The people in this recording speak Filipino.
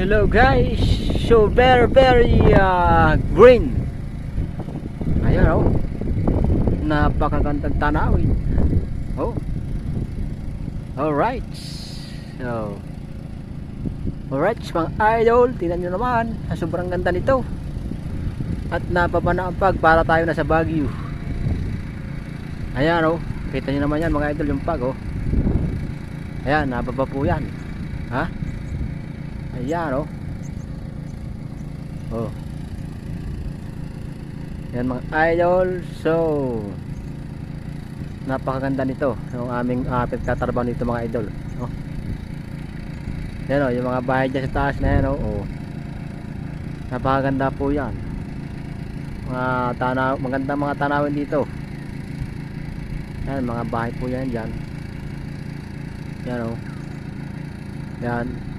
Hello guys, so very green. Ayan oh, napakagandang tanawin. Oh, alright. So, alright mga idol, tingnan nyo naman, sobrang ganda nito. At napapanampag para tayo na sa Baguio. Ayan oh, kita nyo naman yan mga idol, yung pag oh. Ayan, nababa po yan. Ha? Ayan oh. Oh. Yan mga idol. So napakaganda nito yung aming pagtatrabaho nito mga idol. Oh. Yan oh, yung mga bahay dyan sa taas na yan oh. Oh. Napakaganda po yan. Mga tanaw, magandang mga tanawin dito. Yan, mga bahay po yan dyan. Yan oh. Yan.